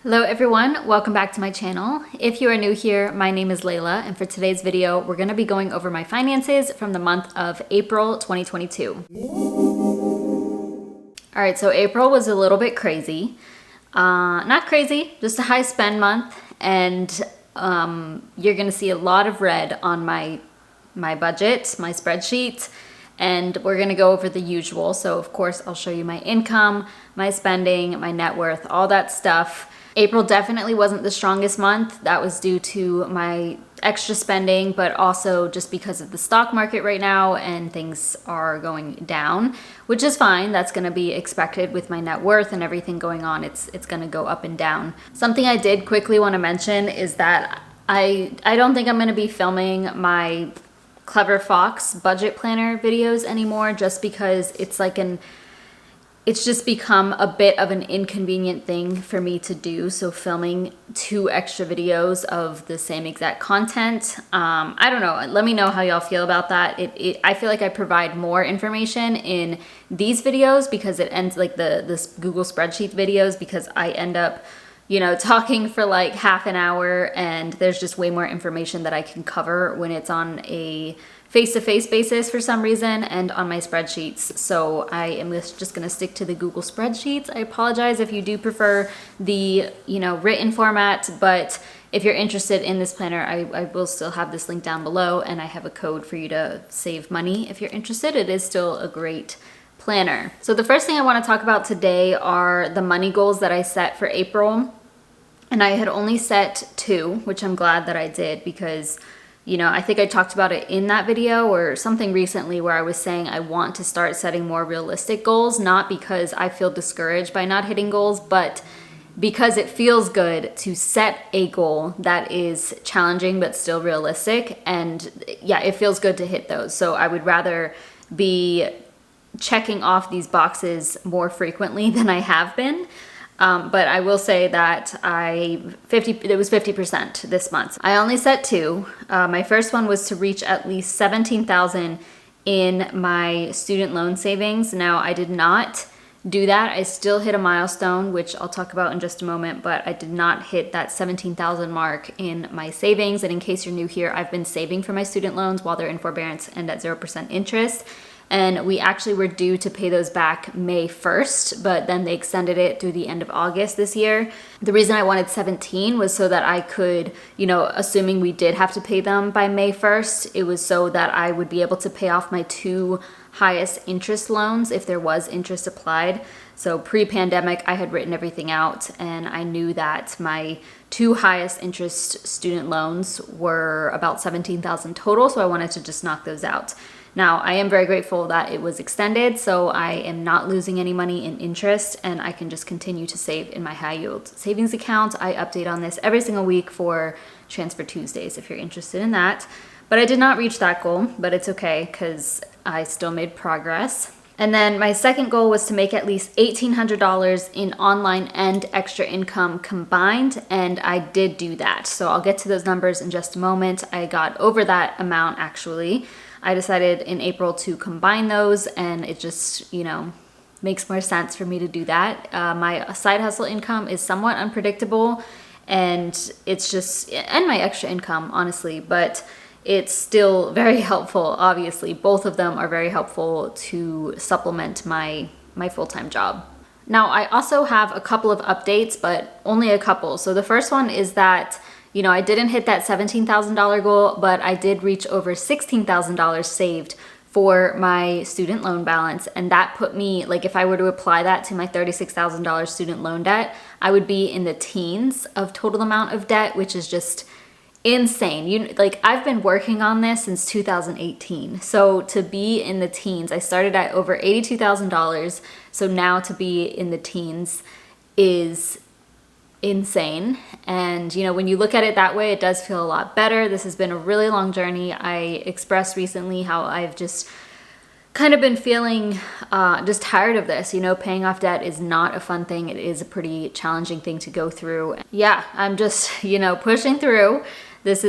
Hello everyone, welcome back to my channel. If you are new here, my name is Layla, and for today's video, we're going to be going over my finances from the month of April 2022. All right, so April was a little bit crazy. Not crazy, just a high spend month, and you're going to see a lot of red on my budget, my spreadsheet, and we're going to go over the usual. So of course, I'll show you my income, my spending, my net worth, all that stuff. April definitely wasn't the strongest month. That was due to my extra spending, but also just because of the stock market right now and things are going down, which is fine. That's going to be expected with my net worth and everything going on. It's going to go up and down. Something I did quickly want to mention is that I don't think I'm going to be filming my Clever Fox budget planner videos anymore, just because it's just become a bit of an inconvenient thing for me to do. So filming 2 extra videos of the same exact content, I don't know. Let me know how y'all feel about that. I feel like I provide more information in these videos because it ends like this Google spreadsheet videos, because I end up, talking for like half an hour, and there's just way more information that I can cover when it's on a face-to-face basis for some reason and on my spreadsheets. So I am just going to stick to the Google spreadsheets. I apologize if you do prefer the, written format, but if you're interested in this planner, I will still have this link down below, and I have a code for you to save money if you're interested. It is still a great planner. So the first thing I want to talk about today are the money goals that I set for April. And I had only set 2, which I'm glad that I did, because I think I talked about it in that video or something recently where I was saying I want to start setting more realistic goals, not because I feel discouraged by not hitting goals, but because it feels good to set a goal that is challenging but still realistic. And yeah, it feels good to hit those. So I would rather be checking off these boxes more frequently than I have been. But I will say that it was 50% this month. I only set 2. My first one was to reach at least $17,000 in my student loan savings. Now, I did not do that. I still hit a milestone, which I'll talk about in just a moment, but I did not hit that $17,000 mark in my savings. And in case you're new here, I've been saving for my student loans while they're in forbearance and at 0% interest. And we actually were due to pay those back May 1st, but then they extended it through the end of August this year. The reason I wanted 17 was so that I could, assuming we did have to pay them by May 1st, it was so that I would be able to pay off my 2 highest interest loans if there was interest applied. So pre-pandemic, I had written everything out, and I knew that my 2 highest interest student loans were about $17,000 total, so I wanted to just knock those out. Now, I am very grateful that it was extended, so I am not losing any money in interest, and I can just continue to save in my high yield savings account. I update on this every single week for Transfer Tuesdays if you're interested in that. But I did not reach that goal, but it's okay because I still made progress. And then my second goal was to make at least $1,800 in online and extra income combined, and I did do that. So I'll get to those numbers in just a moment. I got over that amount actually. I decided in April to combine those, and it just, makes more sense for me to do that. My side hustle income is somewhat unpredictable, and and my extra income, honestly, but it's still very helpful. Obviously, both of them are very helpful to supplement my full-time job. Now, I also have a couple of updates, but only a couple. So the first one is that I didn't hit that $17,000 goal, but I did reach over $16,000 saved for my student loan balance. And that put me, if I were to apply that to my $36,000 student loan debt, I would be in the teens of total amount of debt, which is just insane. I've been working on this since 2018. So to be in the teens, I started at over $82,000. So now to be in the teens is insane. And when you look at it that way, it does feel a lot better. This has been a really long journey. I expressed recently how I've just kind of been feeling just tired of this. Paying off debt is not a fun thing. It is a pretty challenging thing to go through. Yeah, I'm just, pushing through. This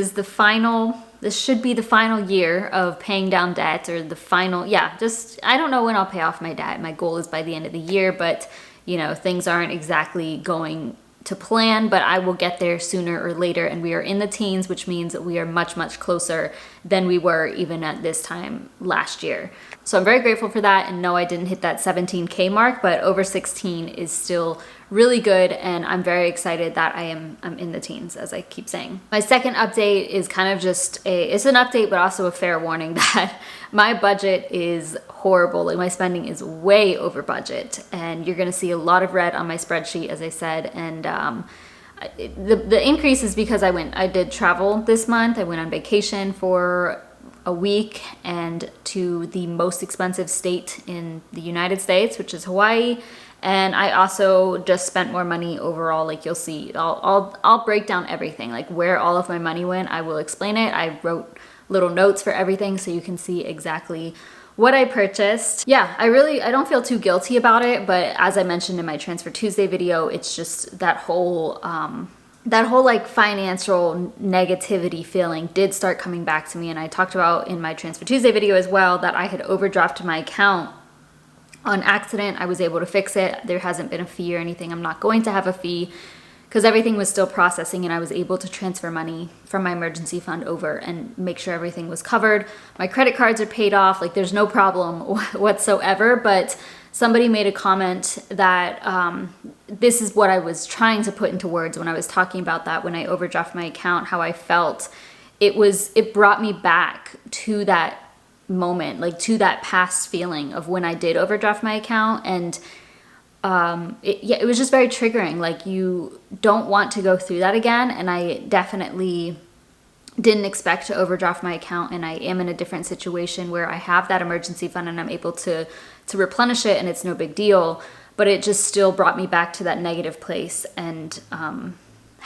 should be the final year of paying down debt, or the final, I don't know when I'll pay off my debt. My goal is by the end of the year, but things aren't exactly going to plan, but I will get there sooner or later. And we are in the teens, which means that we are much, much closer than we were even at this time last year. So I'm very grateful for that. And no, I didn't hit that 17K mark, but over 16 is still really good. And I'm very excited that I'm in the teens, as I keep saying. My second update is kind of just it's an update, but also a fair warning that my budget is horrible. Like, my spending is way over budget, and you're gonna see a lot of red on my spreadsheet, as I said. And the increase is because I did travel this month. I went on vacation for a week and to the most expensive state in the United States, which is Hawaii. And I also just spent more money overall. Like, you'll see, I'll break down everything, like where all of my money went. I will explain it. I wrote little notes for everything so you can see exactly what I purchased. Yeah, I don't feel too guilty about it, but as I mentioned in my Transfer Tuesday video, it's just that whole like financial negativity feeling did start coming back to me. And I talked about in my Transfer Tuesday video as well that I had overdrafted my account on accident. I was able to fix it. There hasn't been a fee or anything. I'm not going to have a fee because everything was still processing, and I was able to transfer money from my emergency fund over and make sure everything was covered. My credit cards are paid off. Like, there's no problem whatsoever. But somebody made a comment that this is what I was trying to put into words when I was talking about that, when I overdraft my account, how I felt. It brought me back to that moment, like to that past feeling of when I did overdraft my account. And it was just very triggering. Like, you don't want to go through that again. And I definitely didn't expect to overdraft my account, and I am in a different situation where I have that emergency fund and I'm able to replenish it, and it's no big deal. But it just still brought me back to that negative place and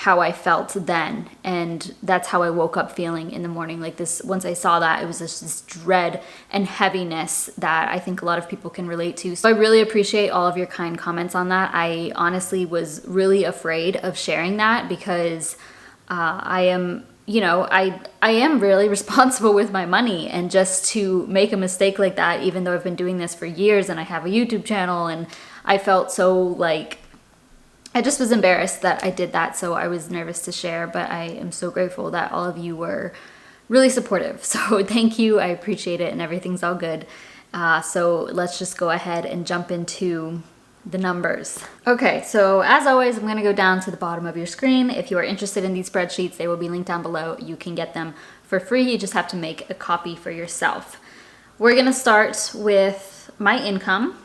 how I felt then. And that's how I woke up feeling in the morning. Like, this, once I saw that, it was this dread and heaviness that I think a lot of people can relate to. So I really appreciate all of your kind comments on that. I honestly was really afraid of sharing that because I am really responsible with my money, and just to make a mistake like that, even though I've been doing this for years and I have a YouTube channel, and I felt so like, I just was embarrassed that I did that. So I was nervous to share, but I am so grateful that all of you were really supportive. So thank you. I appreciate it, and everything's all good. So let's just go ahead and jump into the numbers. Okay, so as always, I'm going to go down to the bottom of your screen. If you are interested in these spreadsheets, they will be linked down below. You can get them for free. You just have to make a copy for yourself. We're going to start with my income.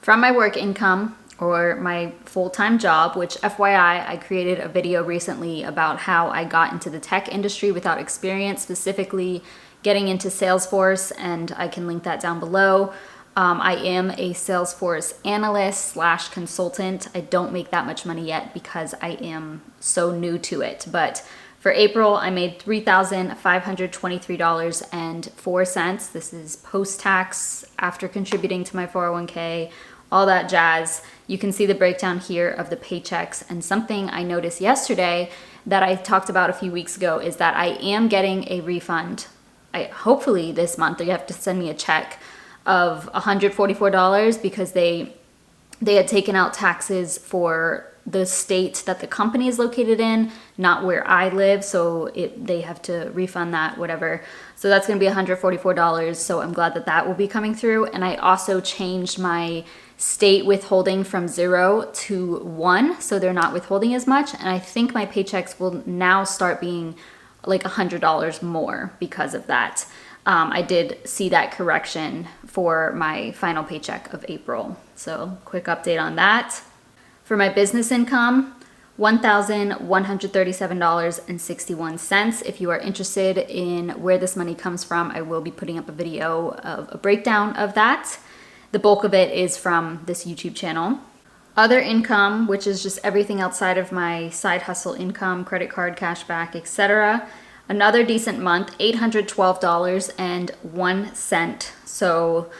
From my work income, or my full-time job, which FYI, I created a video recently about how I got into the tech industry without experience, specifically getting into Salesforce, and I can link that down below. I am a Salesforce analyst / consultant. I don't make that much money yet because I am so new to it. But for April, I made $3,523.04. This is post-tax, after contributing to my 401k, all that jazz. You can see the breakdown here of the paychecks. And something I noticed yesterday that I talked about a few weeks ago is that I am getting a refund. Hopefully this month, they have to send me a check of $144 because they had taken out taxes for the state that the company is located in, not where I live. So they have to refund that, whatever. So that's going to be $144. So I'm glad that that will be coming through. And I also changed my state withholding from 0 to 1. So they're not withholding as much. And I think my paychecks will now start being like $100 more because of that. I did see that correction for my final paycheck of April. So quick update on that. For my business income, $1,137.61. If you are interested in where this money comes from, I will be putting up a video of a breakdown of that. The bulk of it is from this YouTube channel. Other income, which is just everything outside of my side hustle income, credit card, cashback, etc. Another decent month, $812.01. So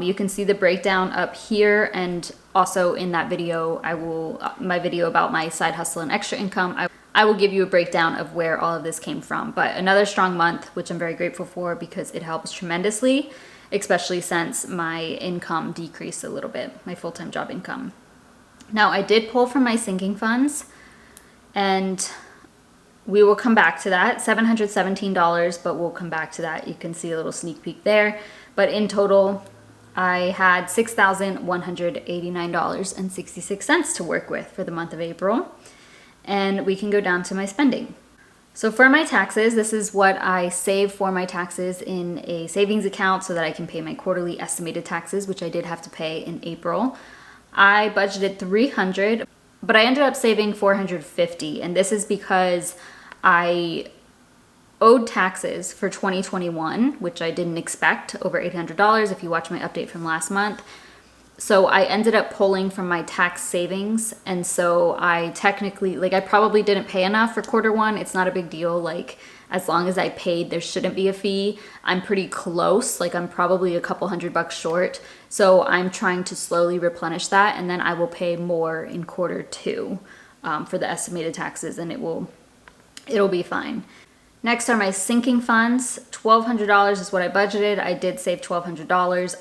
you can see the breakdown up here, and also in that video, my video about my side hustle and extra income, I will give you a breakdown of where all of this came from. But another strong month, which I'm very grateful for because it helps tremendously, especially since my income decreased a little bit, my full-time job income. Now, I did pull from my sinking funds And we will come back to that, $717, but we'll come back to that. You can see a little sneak peek there. But in total, I had $6,189.66 to work with for the month of April. And we can go down to my spending. So for my taxes, this is what I save for my taxes in a savings account so that I can pay my quarterly estimated taxes, which I did have to pay in April. I budgeted $300, but I ended up saving $450, and this is because I owed taxes for 2021, which I didn't expect, over $800 if you watch my update from last month. So I ended up pulling from my tax savings, and so I technically, like, I probably didn't pay enough for quarter one. It's not a big deal. Like, as long as I paid, there shouldn't be a fee. I'm pretty close. Like, I'm probably a couple $100 short. So I'm trying to slowly replenish that, and then I will pay more in quarter two for the estimated taxes, and it'll be fine. Next are my sinking funds. $1,200 is what I budgeted. I did save $1,200.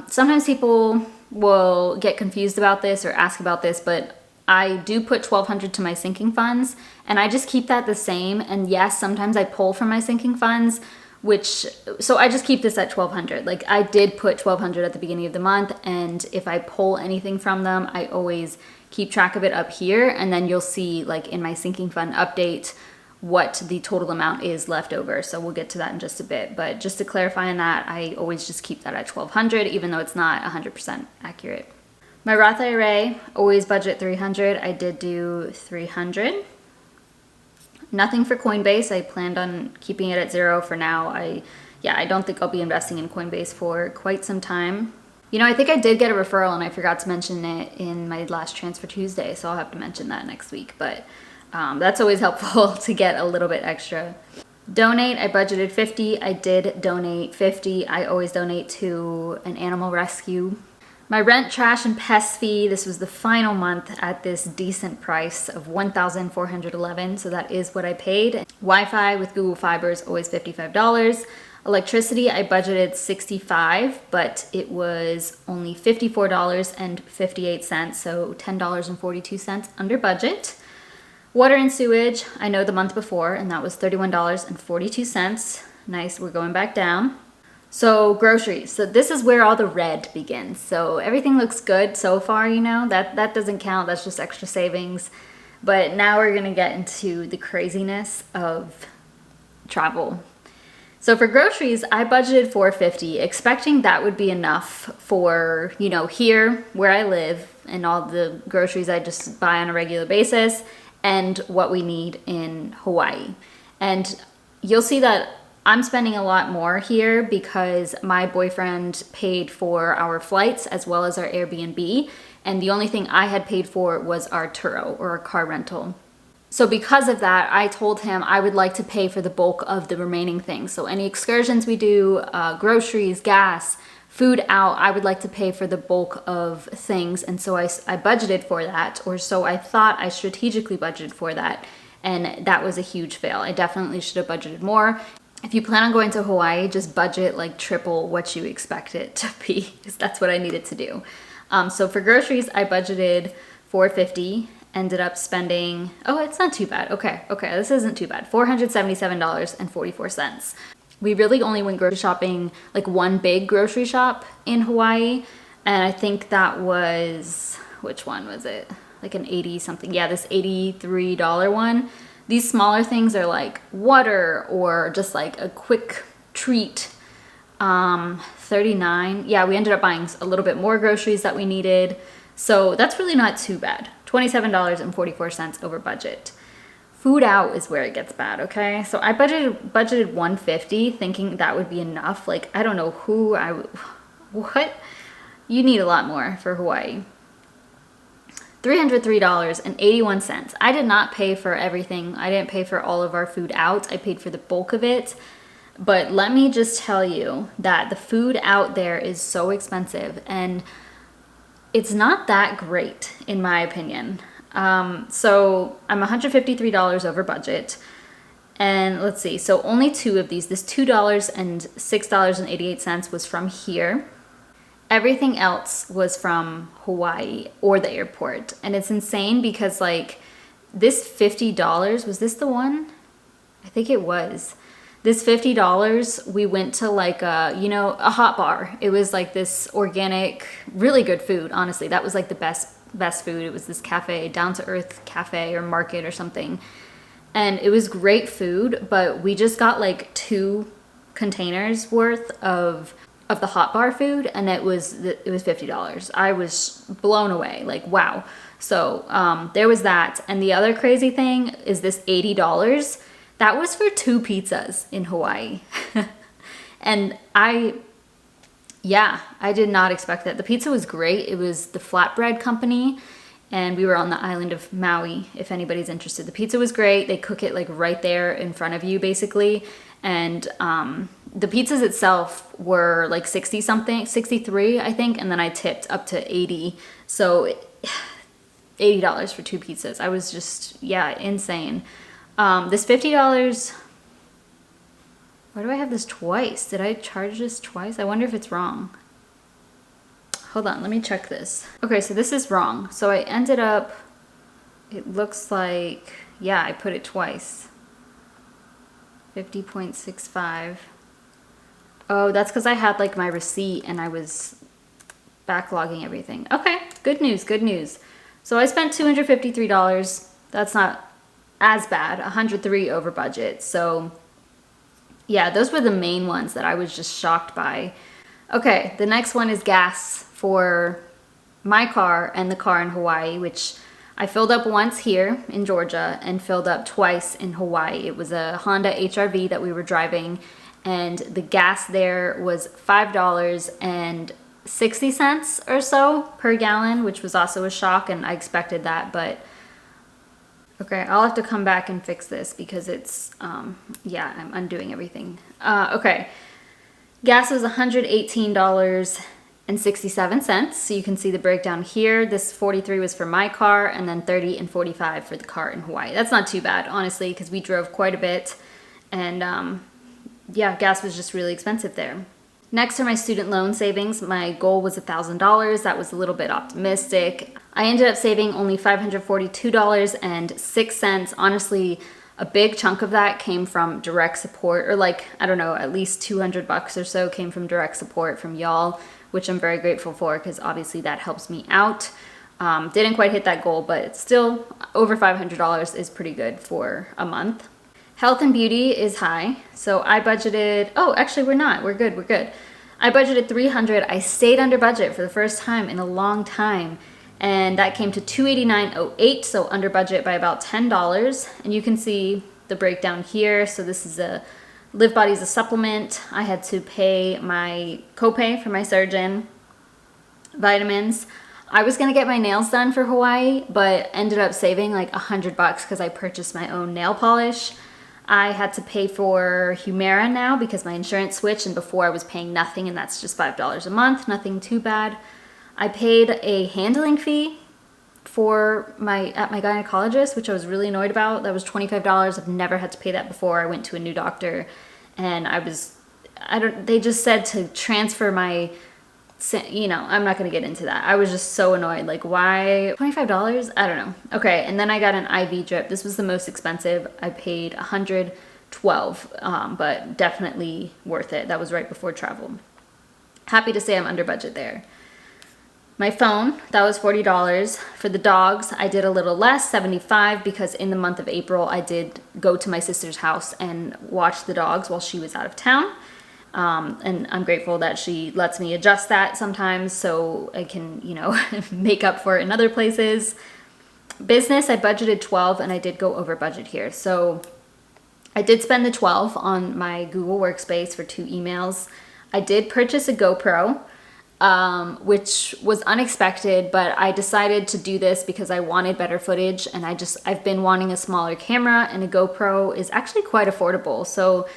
Sometimes people will get confused about this or ask about this, but I do put $1,200 to my sinking funds, and I just keep that the same. And yes, sometimes I pull from my sinking funds, so I just keep this at $1,200. Like, I did put $1,200 at the beginning of the month, and if I pull anything from them, I always keep track of it up here, and then you'll see, like, in my sinking fund update what the total amount is left over. So we'll get to that in just a bit. But just to clarify on that, I always just keep that at $1,200, even though it's not 100% accurate. My Roth IRA, always budget $300. I did do $300. Nothing for Coinbase. I planned on keeping it at zero for now. I don't think I'll be investing in Coinbase for quite some time. I think I did get a referral, and I forgot to mention it in my last Transfer Tuesday, so I'll have to mention that next week. But that's always helpful to get a little bit extra. Donate, I budgeted $50. I did donate $50. I always donate to an animal rescue. My rent, trash, and pest fee, this was the final month at this decent price of $1,411, so that is what I paid. Wi-Fi with Google Fiber is always $55. Electricity, I budgeted $65, but it was only $54.58, so $10.42 under budget. Water and sewage, I know the month before, and that was $31.42. Nice, we're going back down. So groceries, so this is where all the red begins. So everything looks good so far, that doesn't count, that's just extra savings. But now we're gonna get into the craziness of travel. So for groceries, I budgeted $450, expecting that would be enough for, here where I live and all the groceries I just buy on a regular basis, and what we need in Hawaii. And you'll see that I'm spending a lot more here because my boyfriend paid for our flights as well as our Airbnb, and the only thing I had paid for was our Turo, or our car rental. So because of that, I told him I would like to pay for the bulk of the remaining things. So any excursions we do, groceries, gas, food out, I would like to pay for the bulk of things. And so I budgeted for that, or so I thought I strategically budgeted for that. And that was a huge fail. I definitely should have budgeted more. If you plan on going to Hawaii, just budget like triple what you expect it to be, because that's what I needed to do. So for groceries, I budgeted $450, ended up spending, it's not too bad. Okay, this isn't too bad. $477.44. We really only went grocery shopping, like one big grocery shop in Hawaii. And I think that was, which one was it? Like an 80 something. Yeah, this $83 one. These smaller things are like water or just like a quick treat. 39. Yeah, we ended up buying a little bit more groceries that we needed. So that's really not too bad. $27.44 over budget. Food out is where it gets bad, okay? So I budgeted $150 thinking that would be enough. Like, I don't know what? You need a lot more for Hawaii. $303.81. I did not pay for everything. I didn't pay for all of our food out. I paid for the bulk of it. But let me just tell you that the food out there is so expensive, and it's not that great in my opinion. So I'm $153 over budget. And let's see, so only two of these, this $2 and $6.88 was from here. Everything else was from Hawaii or the airport. And it's insane because like this $50, was this the one? I think it was. This $50, we went to like a hot bar. It was like this organic, really good food, honestly. That was like the best food. It was this cafe, down to earth cafe or market or something. And it was great food, but we just got like 2 containers worth of the hot bar food, and it was $50. I was blown away, like wow. So there was that. And the other crazy thing is this $80. That was for 2 pizzas in Hawaii. And I did not expect that. The pizza was great. It was the Flatbread Company, and we were on the island of Maui, if anybody's interested. The pizza was great. They cook it like right there in front of you, basically. And the pizzas itself were like 60 something, 63, I think. And then I tipped up to 80. So $80 for 2 pizzas. I was just, insane. This $50, why do I have this twice? Did I charge this twice? I wonder if it's wrong. Hold on, let me check this. Okay, so this is wrong. So I ended up, it looks like, I put it twice. 50.65. Oh, that's because I had like my receipt and I was backlogging everything. Okay, good news, good news. So I spent $253. That's not as bad, 103 over budget. So yeah, those were the main ones that I was just shocked by. Okay, the next one is gas for my car and the car in Hawaii, which I filled up once here in Georgia and filled up twice in Hawaii. It was a Honda HR-V that we were driving, and the gas there was $5.60 or so per gallon, which was also a shock, and I expected that, but okay, I'll have to come back and fix this because it's, I'm undoing everything. Okay, gas was $118.67. So you can see the breakdown here. This 43 was for my car, and then 30 and 45 for the car in Hawaii. That's not too bad, honestly, because we drove quite a bit. And gas was just really expensive there. Next are my student loan savings. My goal was $1,000. That was a little bit optimistic. I ended up saving only $542.06. Honestly, a big chunk of that came from direct support, or like, I don't know, at least $200 or so came from direct support from y'all, which I'm very grateful for because obviously that helps me out. Didn't quite hit that goal, but it's still over $500 is pretty good for a month. Health and beauty is high, so I budgeted, actually we're not, we're good. I budgeted $300. I stayed under budget for the first time in a long time, and that came to $289.08, so under budget by about $10. And you can see the breakdown here. So this is a Live Body's a supplement. I had to pay my copay for my surgeon, vitamins. I was gonna get my nails done for Hawaii, but ended up saving like $100 because I purchased my own nail polish. I had to pay for Humira now because my insurance switched, and before I was paying nothing, and that's just $5 a month, nothing too bad. I paid a handling fee at my gynecologist, which I was really annoyed about. That was $25. I've never had to pay that before. I went to a new doctor, and they just said to transfer my, I'm not going to get into that. I was just so annoyed. Like, why $25? I don't know. Okay, and then I got an IV drip. This was the most expensive. I paid $112, but definitely worth it. That was right before travel. Happy to say I'm under budget there. My phone, that was $40. For the dogs, I did a little less, $75, because in the month of April, I did go to my sister's house and watch the dogs while she was out of town. And I'm grateful that she lets me adjust that sometimes so I can, make up for it in other places. Business, I budgeted $12, and I did go over budget here. So I did spend the $12 on my Google Workspace for 2 emails. I did purchase a GoPro, which was unexpected, but I decided to do this because I wanted better footage, and I've been wanting a smaller camera, and a GoPro is actually quite affordable. So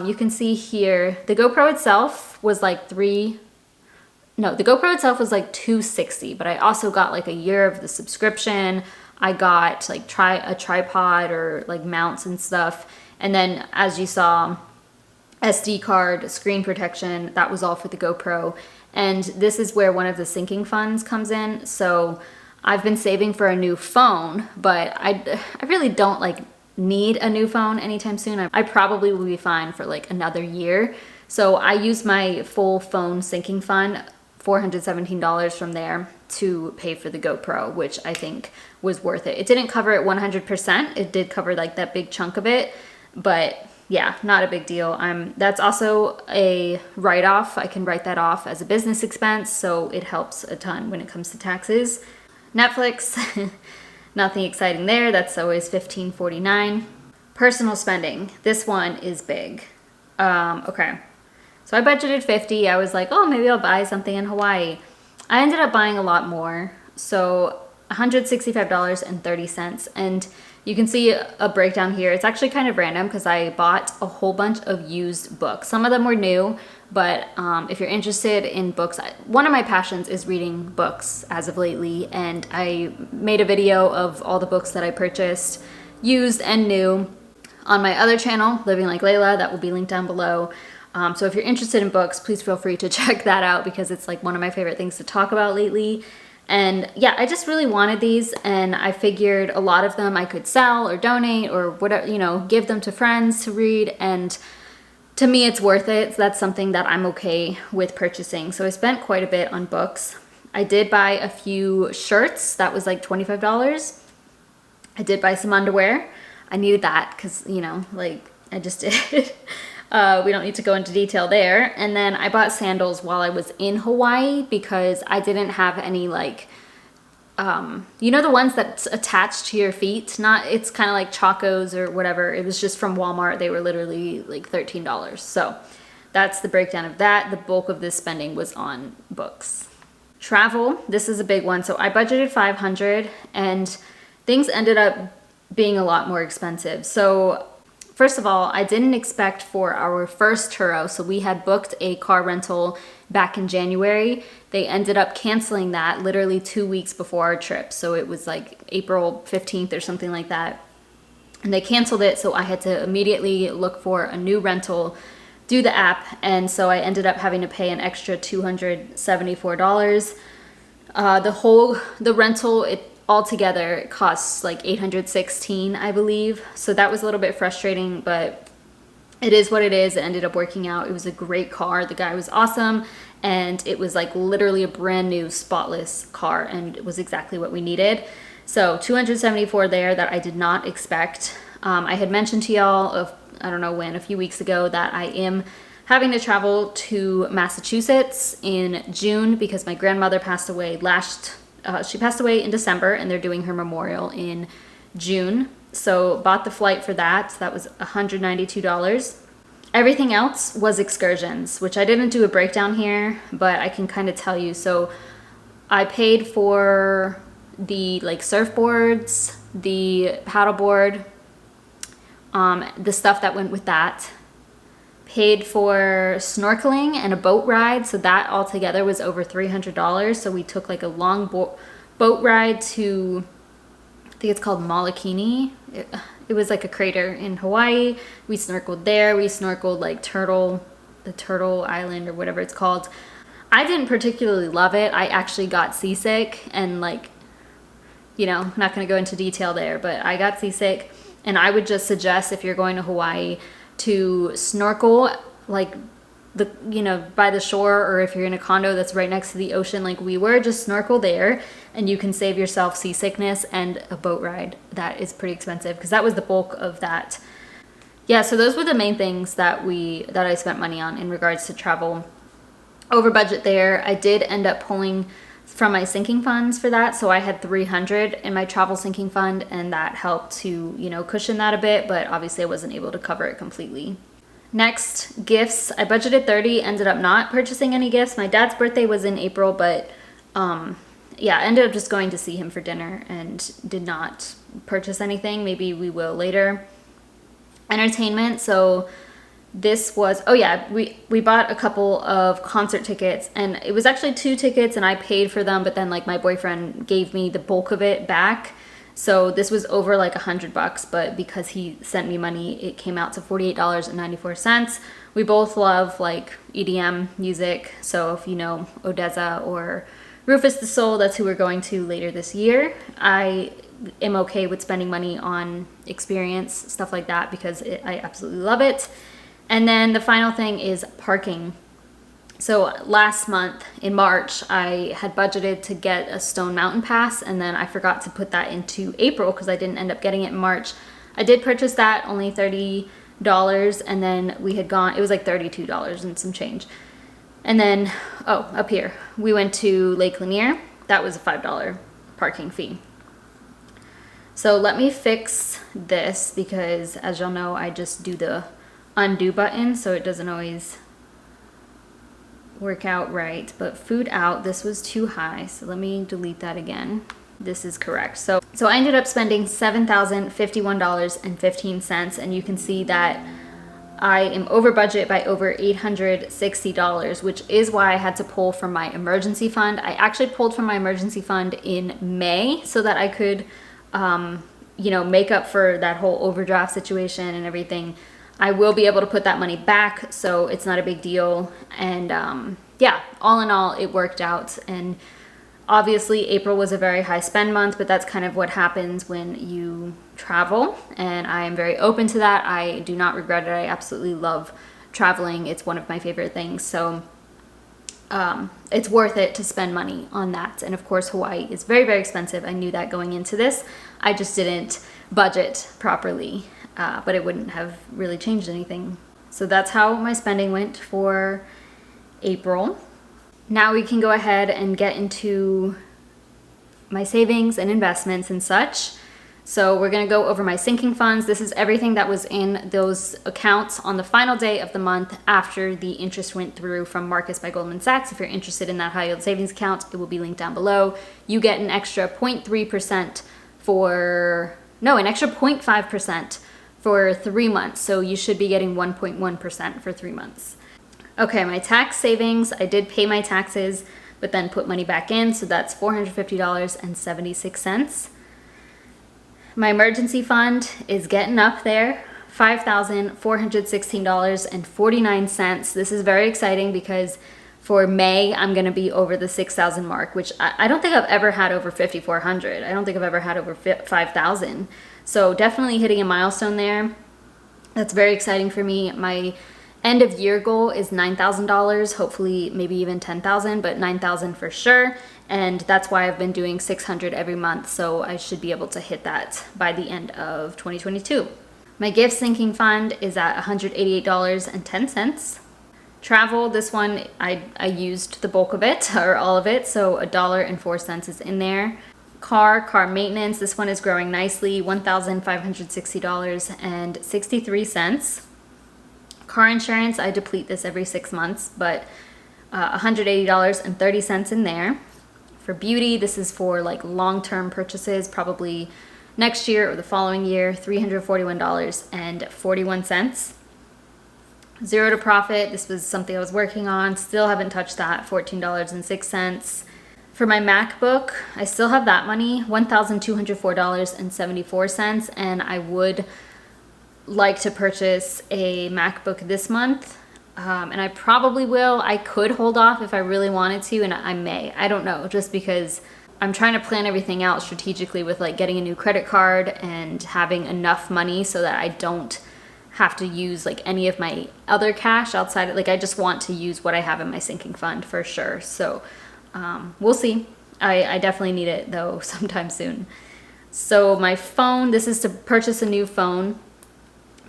you can see here, the GoPro itself was like $260, but I also got like a year of the subscription. I got like a tripod or like mounts and stuff. And then as you saw, SD card, screen protection, that was all for the GoPro. And this is where one of the sinking funds comes in. So I've been saving for a new phone, but I really don't like need a new phone anytime soon. I probably will be fine for like another year. So I used my full phone sinking fund, $417 from there, to pay for the GoPro, which I think was worth it. It didn't cover it 100%. It did cover like that big chunk of it, but yeah, not a big deal. That's also a write-off. I can write that off as a business expense, so it helps a ton when it comes to taxes. Netflix, nothing exciting there. That's always $15.49. Personal spending. This one is big. Okay. So I budgeted $50. I was like, oh, maybe I'll buy something in Hawaii. I ended up buying a lot more. So $165.30. And you can see a breakdown here. It's actually kind of random because I bought a whole bunch of used books. Some of them were new, but if you're interested in books, one of my passions is reading books as of lately. And I made a video of all the books that I purchased, used and new, on my other channel, Living Like Layla. That will be linked down below. So if you're interested in books, please feel free to check that out because it's like one of my favorite things to talk about lately. And yeah, I just really wanted these, and I figured a lot of them I could sell or donate or whatever, you know, give them to friends to read. And to me, it's worth it. So that's something that I'm okay with purchasing. So I spent quite a bit on books. I did buy a few shirts. That was like $25. I did buy some underwear. I needed that because, you know, like I just did. We don't need to go into detail there. And then I bought sandals while I was in Hawaii because I didn't have any like, you know, the ones that's attached to your feet. It's kind of like Chacos or whatever. It was just from Walmart. They were literally like $13. So that's the breakdown of that. The bulk of this spending was on books. Travel, this is a big one. So I budgeted $500 and things ended up being a lot more expensive. So first of all, I didn't expect for our first churro, so we had booked a car rental back in January. They ended up canceling that literally 2 weeks before our trip. So it was like April 15th or something like that. And they canceled it, so I had to immediately look for a new rental, do the app, and so I ended up having to pay an extra $274. The rental, altogether it costs like $816, I believe. So that was a little bit frustrating, but it is what it is. It ended up working out. It was a great car. The guy was awesome, and it was like literally a brand new spotless car, and it was exactly what we needed. So $274 there that I did not expect. I had mentioned to y'all I don't know when, a few weeks ago, that I am having to travel to Massachusetts in June because my grandmother passed away she passed away in December, and they're doing her memorial in June. So bought the flight for that. So that was $192. Everything else was excursions, which I didn't do a breakdown here, but I can kind of tell you. So I paid for the like surfboards, the paddleboard, the stuff that went with that. Paid for snorkeling and a boat ride, so that altogether was over $300. So we took like a long boat ride to, I think it's called Molokini. It was like a crater in Hawaii. We snorkeled there. We snorkeled like the Turtle Island or whatever it's called. I didn't particularly love it. I actually got seasick, and like, you know, I'm not going to go into detail there, but I got seasick. And I would just suggest, if you're going to Hawaii, to snorkel like by the shore, or if you're in a condo that's right next to the ocean like we were, just snorkel there, and you can save yourself seasickness and a boat ride. That is pretty expensive because that was the bulk of that. Yeah, so those were the main things that I spent money on in regards to travel. Over budget there. I did end up pulling from my sinking funds for that, so I had $300 in my travel sinking fund, and that helped to, you know, cushion that a bit, but obviously I wasn't able to cover it completely. Next, gifts. I budgeted $30, ended up not purchasing any gifts. My dad's birthday was in April, but yeah, I ended up just going to see him for dinner and did not purchase anything. Maybe we will later. Entertainment, so this was, oh yeah, we bought a couple of concert tickets, and it was actually 2 tickets, and I paid for them, but then like my boyfriend gave me the bulk of it back. So this was over like $100, but because he sent me money, it came out to $48.94. We both love like EDM music, so if you know Odessa or Rufus the Soul, that's who we're going to later this year. I am okay with spending money on experience, stuff like that, because I absolutely love it. And then the final thing is parking. So last month in March, I had budgeted to get a Stone Mountain Pass, and then I forgot to put that into April because I didn't end up getting it in March. I did purchase that, only $30, and then we had gone, it was like $32 and some change. And then, oh, up here, we went to Lake Lanier. That was a $5 parking fee. So let me fix this because, as y'all know, I just do the undo button, so it doesn't always work out right. But food out, this was too high, so let me delete that again. This is correct. So I ended up spending $7,051.15, and you can see that I am over budget by over $860, which is why I had to pull from my emergency fund. I actually pulled from my emergency fund in May so that I could, you know, make up for that whole overdraft situation and everything. I will be able to put that money back, so it's not a big deal. And yeah, all in all, it worked out. And obviously, April was a very high spend month, but that's kind of what happens when you travel, and I am very open to that. I do not regret it. I absolutely love traveling. It's one of my favorite things. So it's worth it to spend money on that. And of course, Hawaii is very, very expensive. I knew that going into this. I just didn't budget properly, but it wouldn't have really changed anything. So that's how my spending went for April. Now we can go ahead and get into my savings and investments and such. So we're going to go over my sinking funds. This is everything that was in those accounts on the final day of the month after the interest went through from Marcus by Goldman Sachs. If you're interested in that high yield savings account, it will be linked down below. You get an extra 0.3% an extra 0.5% for 3 months. So you should be getting 1.1% for 3 months. Okay, my tax savings, I did pay my taxes, but then put money back in, so that's $450.76. My emergency fund is getting up there, $5,416.49. This is very exciting because for May, I'm gonna be over the 6,000 mark, which I don't think I've ever had over 5,400. I don't think I've ever had over 5,000. So definitely hitting a milestone there. That's very exciting for me. My end of year goal is $9,000, hopefully maybe even 10,000, but 9,000 for sure. And that's why I've been doing 600 every month. So I should be able to hit that by the end of 2022. My gift sinking fund is at $188.10. Travel, this one, I used the bulk of it or all of it. So $1.04 is in there. Car maintenance, this one is growing nicely, $1,560.63. Car insurance, I deplete this every 6 months, but $180.30 in there. For beauty, this is for like long-term purchases, probably next year or the following year, $341.41. Zero to profit, this was something I was working on, still haven't touched that, $14.06. For my MacBook, I still have that money, $1,204.74, and I would like to purchase a MacBook this month, and I probably will. I could hold off if I really wanted to, and I may. I don't know, just because I'm trying to plan everything out strategically with like getting a new credit card and having enough money so that I don't have to use like any of my other cash outside of, like, I just want to use what I have in my sinking fund for sure. So we'll see. I definitely need it though sometime soon. So my phone, this is to purchase a new phone,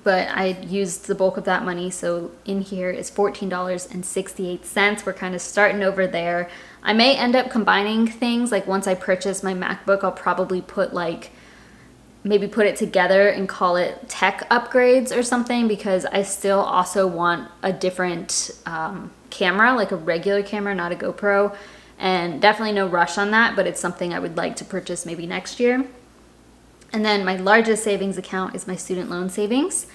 but I used the bulk of that money. So in here is $14.68. We're kind of starting over there. I may end up combining things. Like once I purchase my MacBook, I'll probably maybe put it together and call it tech upgrades or something, because I still also want a different camera, like a regular camera, not a GoPro. And definitely no rush on that, but it's something I would like to purchase maybe next year. And then my largest savings account is my student loan savings,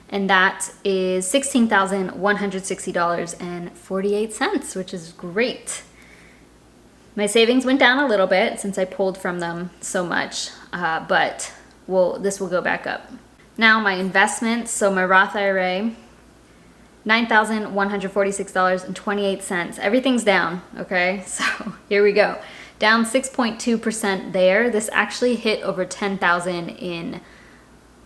and that is $16,160.48, which is great. My savings went down a little bit since I pulled from them so much, but this will go back up. Now my investments, so my Roth IRA, $9,146.28. Everything's down, okay? So here we go. down 6.2% there. This actually hit over 10,000 in,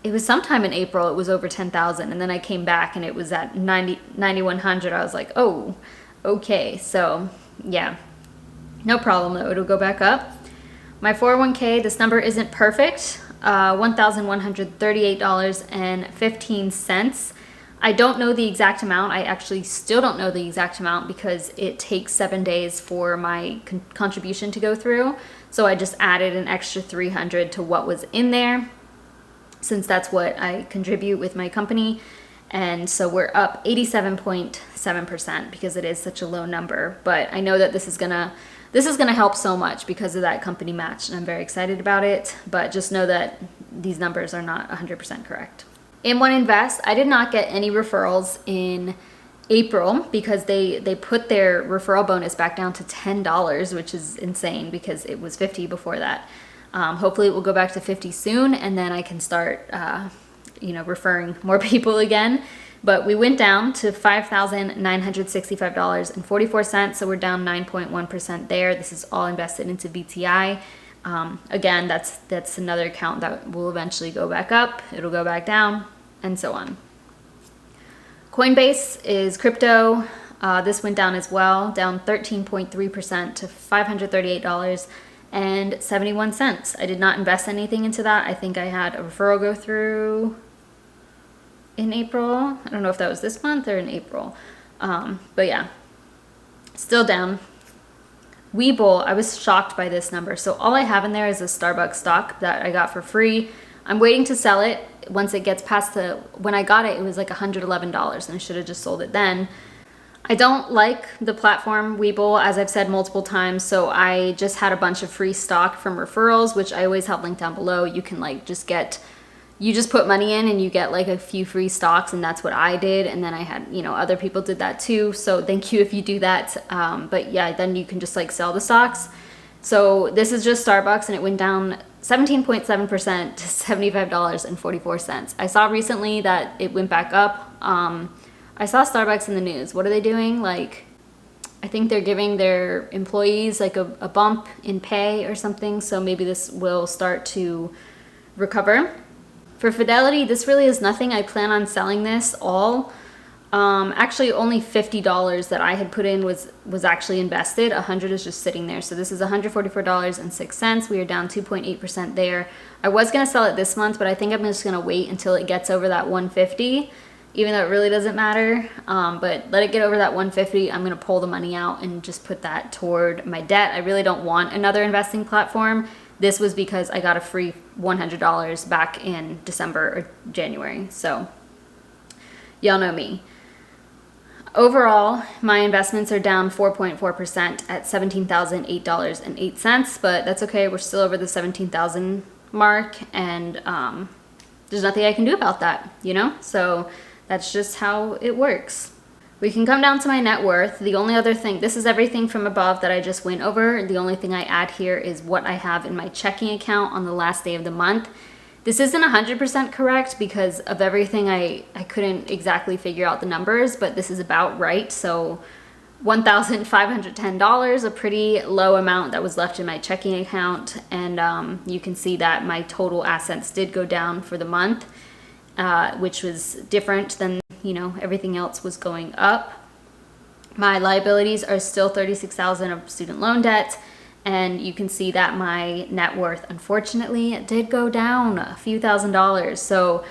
it was sometime in April, it was over 10,000, and then I came back and it was at 9,100. I was like, oh, okay. So yeah, no problem though, it'll go back up. My 401k, this number isn't perfect, $1,138.15. I don't know the exact amount. I actually still don't know the exact amount because it takes 7 days for my contribution to go through. So I just added an extra 300 to what was in there, since that's what I contribute with my company. And so we're up 87.7% because it is such a low number. But I know that this is gonna help so much because of that company match, and I'm very excited about it. But just know that these numbers are not 100% correct. In One Invest, I did not get any referrals in April because they put their referral bonus back down to $10, which is insane because it was $50 before that. Hopefully it will go back to $50 soon, and then I can start referring more people again. But we went down to $5,965.44, so we're down 9.1% there. This is all invested into VTI. Again, that's another account that will eventually go back up, it'll go back down, and so on. Coinbase is crypto. This went down as well, down 13.3% to $538.71. I did not invest anything into that. I think I had a referral go through in April. I don't know if that was this month or in April. But yeah, still down. Webull, I was shocked by this number. So all I have in there is a Starbucks stock that I got for free. I'm waiting to sell it once it gets past when I got it, it was like $111, and I should have just sold it then. I don't like the platform Webull, as I've said multiple times, so I just had a bunch of free stock from referrals, which I always have linked down below. You can you just put money in and you get like a few free stocks, and that's what I did. And then I had, other people did that too. So thank you if you do that. But yeah, then you can just like sell the stocks. So this is just Starbucks, and it went down 17.7% to $75.44. I saw recently that it went back up. I saw Starbucks in the news. What are they doing? Like, I think they're giving their employees like a bump in pay or something. So maybe this will start to recover. For Fidelity, this really is nothing. I plan on selling this all. Actually, only $50 that I had put in was actually invested. $100 is just sitting there. So this is $144.06. We are down 2.8% there. I was going to sell it this month, but I think I'm just going to wait until it gets over that 150, even though it really doesn't matter. But let it get over that 150. I'm going to pull the money out and just put that toward my debt. I really don't want another investing platform. This was because I got a free $100 back in December or January. So y'all know me. Overall, my investments are down 4.4% at $17,008.08, but that's okay. We're still over the 17,000 mark, and there's nothing I can do about that, So that's just how it works. We can come down to my net worth. The only other thing, this is everything from above that I just went over. The only thing I add here is what I have in my checking account on the last day of the month. This isn't 100% correct because of everything. I couldn't exactly figure out the numbers, but this is about right. So $1,510, a pretty low amount that was left in my checking account. And you can see that my total assets did go down for the month, which was different than, everything else was going up. My liabilities are still $36,000 of student loan debt. And you can see that my net worth, unfortunately, did go down a few $1,000s. So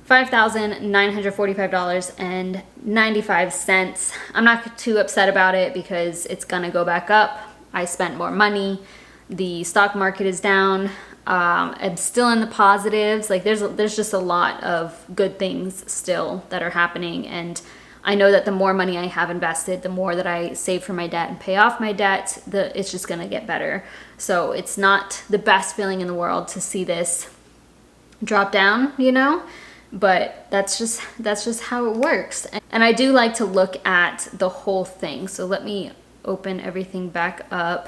$5,945.95. I'm not too upset about it because it's gonna go back up. I spent more money. The stock market is down. I'm still in the positives. Like there's just a lot of good things still that are happening, and I know that the more money I have invested, the more that I save for my debt and pay off my debt, it's just gonna get better. So it's not the best feeling in the world to see this drop down, but that's just how it works. And I do like to look at the whole thing. So let me open everything back up.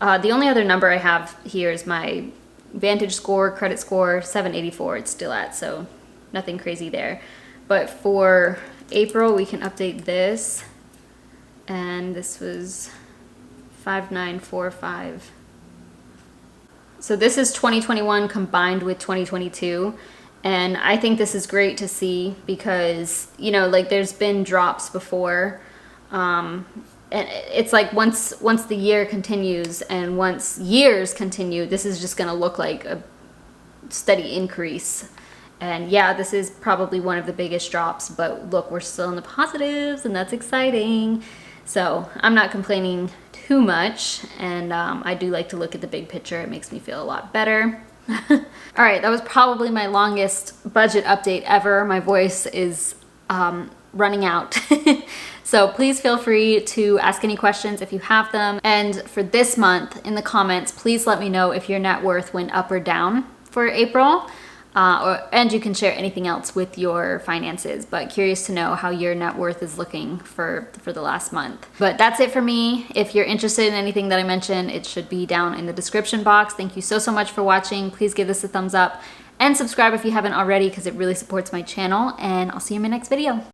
The only other number I have here is my Vantage score, credit score, 784 it's still at, so nothing crazy there. But for April, we can update this, and this was 5945 So this is 2021 combined with 2022. And I think this is great to see because, you know, like there's been drops before. And it's like once the year continues and once years continue, this is just going to look like a steady increase. And yeah, this is probably one of the biggest drops, but look, we're still in the positives and that's exciting. So I'm not complaining too much, and I do like to look at the big picture. It makes me feel a lot better. All right, that was probably my longest budget update ever. My voice is running out. So please feel free to ask any questions if you have them. And for this month, in the comments, please let me know if your net worth went up or down for April. And you can share anything else with your finances, but curious to know how your net worth is looking for the last month. But that's it for me. If you're interested in anything that I mentioned, it should be down in the description box. Thank you so much for watching. Please give this a thumbs up and subscribe if you haven't already because it really supports my channel, and I'll see you in my next video.